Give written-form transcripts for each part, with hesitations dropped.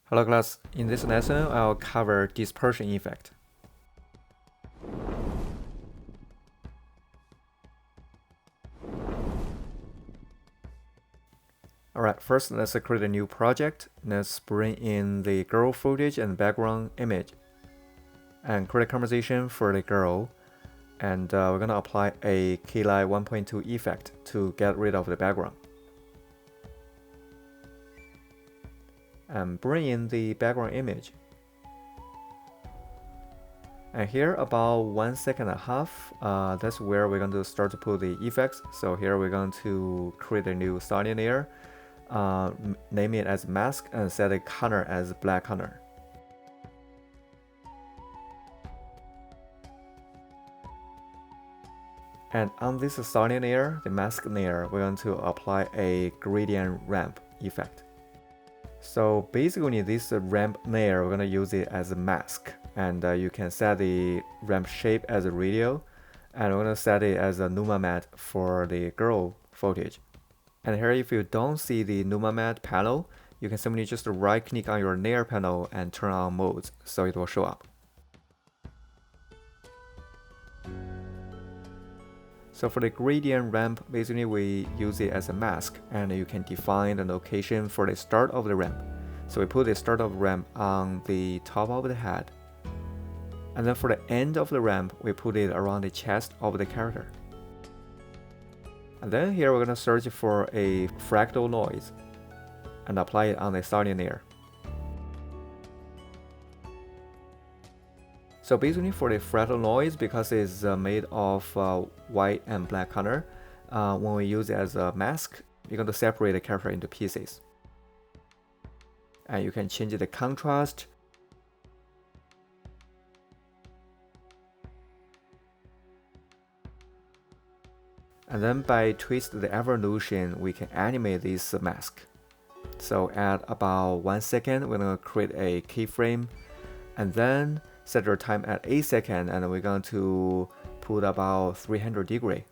Hello class, in this lesson I'll cover dispersion effect. Alright, first let's create a new project. Let's bring in the girl footage and background image and create a conversation for the girl. And we're gonna apply a keylight 1.2 effect to get rid of the background. And bring in the background image. And here about 1.5 seconds, that's where we're going to start to put the effects. So here we're going to create a new starting layer, name it as mask and set the color as black color. And on this starting layer, the mask layer, we're going to apply a gradient ramp effect. So basically this ramp layer, we're going to use it as a mask. And you can set the ramp shape as a radial. And we're going to set it as a Numa mat for the girl footage. And here if you don't see the Numa mat panel, you can simply just right click on your layer panel and turn on modes so it will show up. So for the gradient ramp, basically we use it as a mask, and you can define the location for the start of the ramp. So we put the start of the ramp on the top of the head. And then for the end of the ramp, we put it around the chest of the character. And then here we're going to search for a fractal noise and apply it on the starting layer. So basically for the fractal noise, because it's made of white and black color, when we use it as a mask, you're going to separate the character into pieces. And you can change the contrast. And then by twist the evolution, we can animate this mask. So at about 1 second, we're going to create a keyframe and then set your time at 8 seconds, and we're going to put about 300 degrees.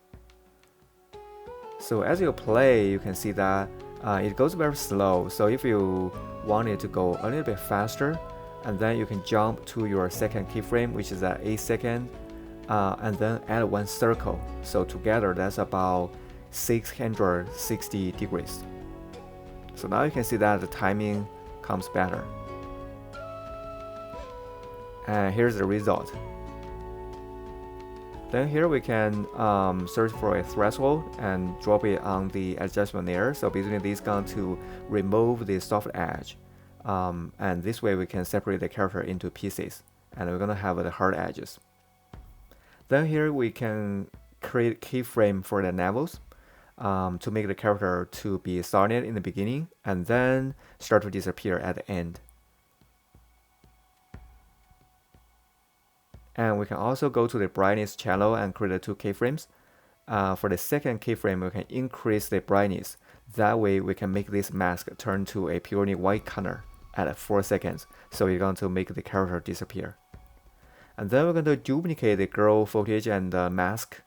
So as you play, you can see that it goes very slow. So if you want it to go a little bit faster, and then you can jump to your second keyframe, which is at 8 seconds, and then add one circle. So together that's about 660 degrees. So now you can see that the timing comes better. And here's the result. Then here we can search for a threshold and drop it on the adjustment layer. So basically this is going to remove the soft edge. And this way we can separate the character into pieces. And we're going to have the hard edges. Then here we can create keyframe for the levels to make the character to be started in the beginning and then start to disappear at the end. And we can also go to the brightness channel and create 2 keyframes. For the second keyframe, we can increase the brightness. That way we can make this mask turn to a purely white color at 4 seconds. So you're going to make the character disappear. And then we're going to duplicate the girl footage and the mask.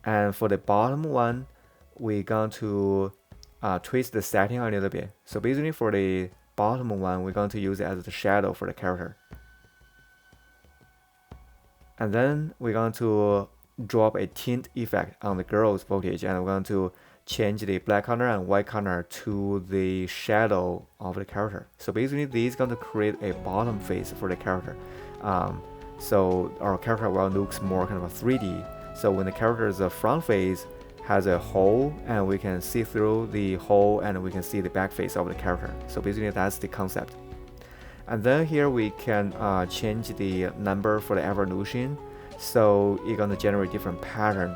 And for the bottom one, we're going to twist the setting a little bit. So basically for the bottom one, we're going to use it as the shadow for the character. And then we're going to drop a tint effect on the girl's footage, and we're going to change the black color and white color to the shadow of the character. So basically this is going to create a bottom face for the character. So our character will look more kind of a 3D. So when the character's front face has a hole, and we can see through the hole and we can see the back face of the character. So basically that's the concept. And then here we can change the number for the evolution, so it's going to generate different pattern.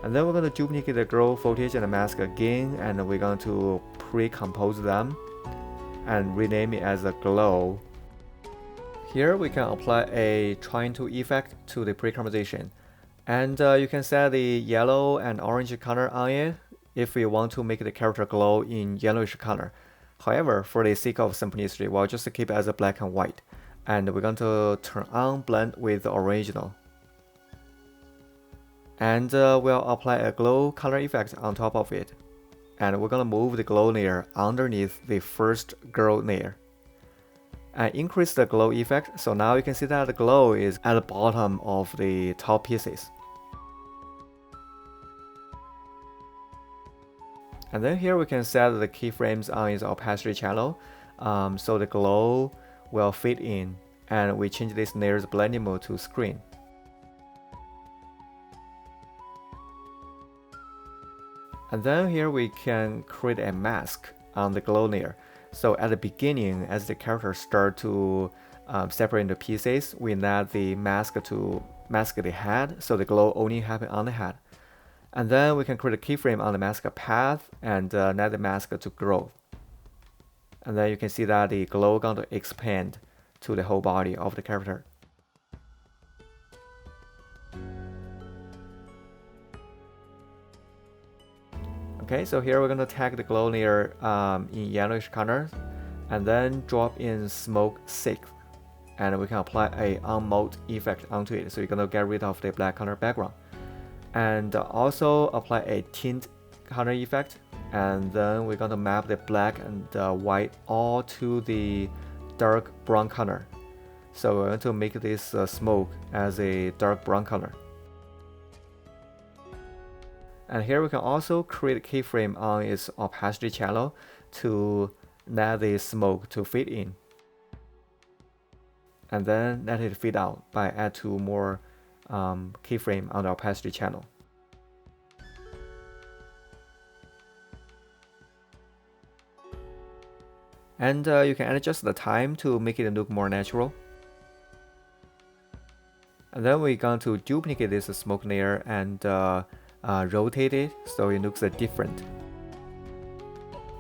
And then we're going to duplicate the girl footage and the mask again, and we're going to pre-compose them and rename it as a glow. Here we can apply a trying to effect to the pre-composition, and you can set the yellow and orange color on it if you want to make the character glow in yellowish color. However, for the sake of simplicity, we'll just keep it as a black and white. And we're going to turn on blend with the original. And we'll apply a glow color effect on top of it. And we're going to move the glow layer underneath the first girl layer. and increase the glow effect. So now you can see that the glow is at the bottom of the top pieces. And then here we can set the keyframes on its opacity channel, so the glow will fit in, and we change this layer's blending mode to screen. And then here we can create a mask on the glow layer. So at the beginning, as the characters start to separate into pieces, we add the mask to mask the head, so the glow only happen on the head. And then we can create a keyframe on the mask path and let the mask to grow. And then you can see that the glow going to expand to the whole body of the character. Okay, so here we're going to tag the glow layer in yellowish color, and then drop in smoke 6. And we can apply a on mode effect onto it, so you're going to get rid of the black color background. And also apply a tint color effect, and then we're going to map the black and white all to the dark brown color. So we're going to make this smoke as a dark brown color. And here we can also create a keyframe on its opacity channel to let the smoke to fit in, and then let it fit out by add 2 more keyframe on the opacity channel. And you can adjust the time to make it look more natural. And then we're going to duplicate this smoke layer and rotate it so it looks different.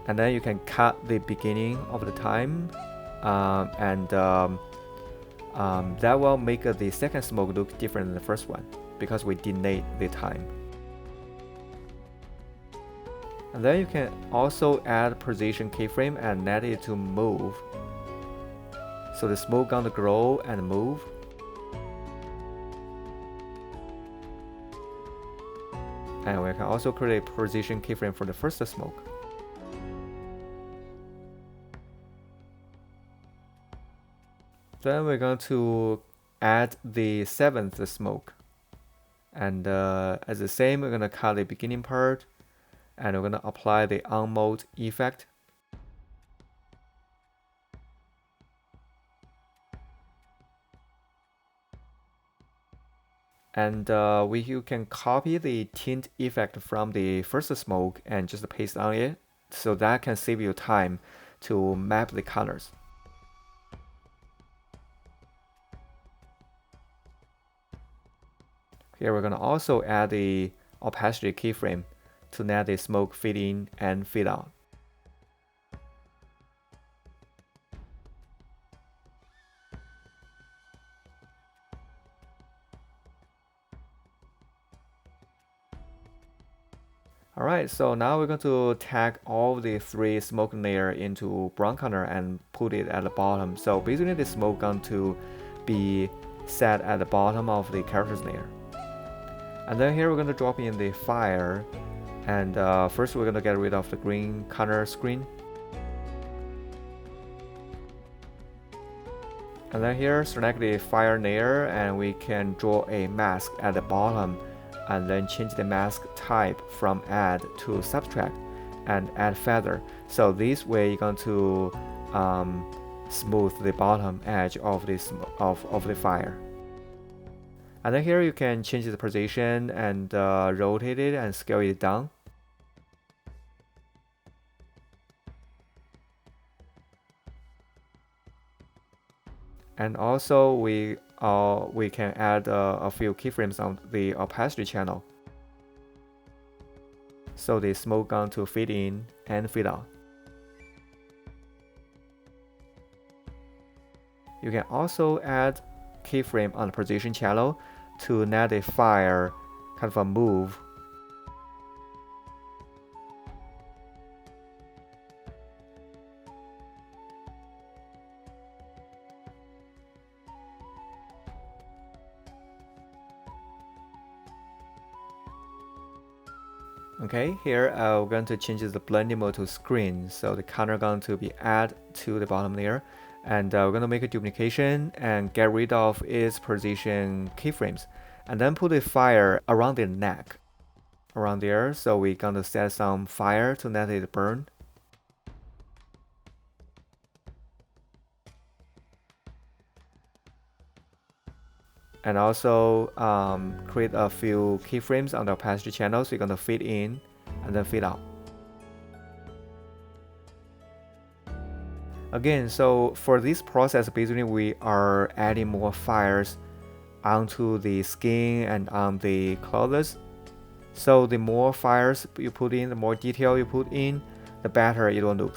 And then you can cut the beginning of the time, and that will make the second smoke look different than the first one because we delayed the time. And then you can also add position keyframe and let it to move. So the smoke gonna grow and move. And we can also create a position keyframe for the first smoke. Then we're going to add the 7th smoke. And as the same, we're going to cut the beginning part, and we're going to apply the on mode effect. And you can copy the tint effect from the first smoke and just paste on it, so that can save you time to map the colors. Here we're going to also add the opacity keyframe to let the smoke fit in and fit out. Alright, so now we're going to tag all the 3 smoke layer into brown color and put it at the bottom. So basically the smoke going to be set at the bottom of the characters layer. And then here we're going to drop in the fire, and first we're going to get rid of the green color screen. And then here select the fire layer, and we can draw a mask at the bottom, and then change the mask type from add to subtract and add feather. So this way you're going to smooth the bottom edge of this of the fire. And then here you can change the position and rotate it and scale it down. And also we can add a few keyframes on the opacity channel, so the smoke going to fit in and fit out. You can also add keyframe on the position channel to let the fire kind of move. Okay, here we're going to change the blending mode to screen, so the color going to be add to the bottom layer, And we're gonna make a duplication and get rid of its position keyframes, and then put a fire around the neck, around there. So we're gonna set some fire to let it burn. And also create a few keyframes on the opacity channel. So you're gonna feed in and then feed out. Again, so for this process, basically we are adding more fires onto the skin and on the clothes. So the more fires you put in, the more detail you put in, the better it will look.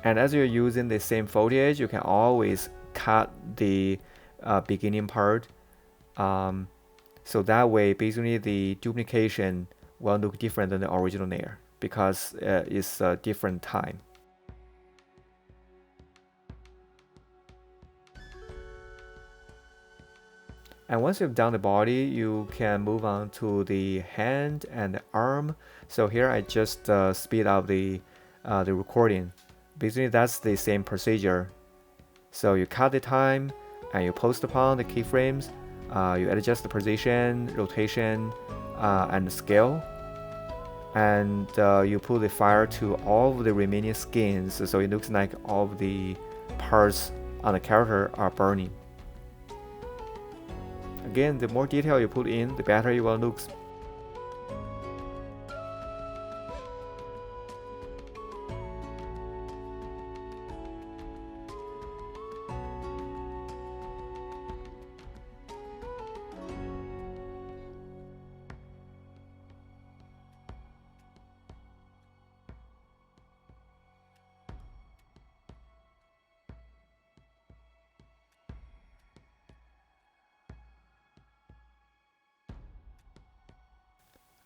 And as you're using the same footage, you can always cut the beginning part. So that way, basically the duplication will look different than the original layer because it's a different time. And once you've done the body, you can move on to the hand and the arm. So here I just speed up the recording. Basically, that's the same procedure. So you cut the time and you post upon the keyframes. You adjust the position, rotation, and the scale. And you put the fire to all of the remaining skins, so it looks like all of the parts on the character are burning. Again, the more detail you put in, the better it will look.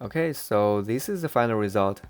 Okay, so this is the final result.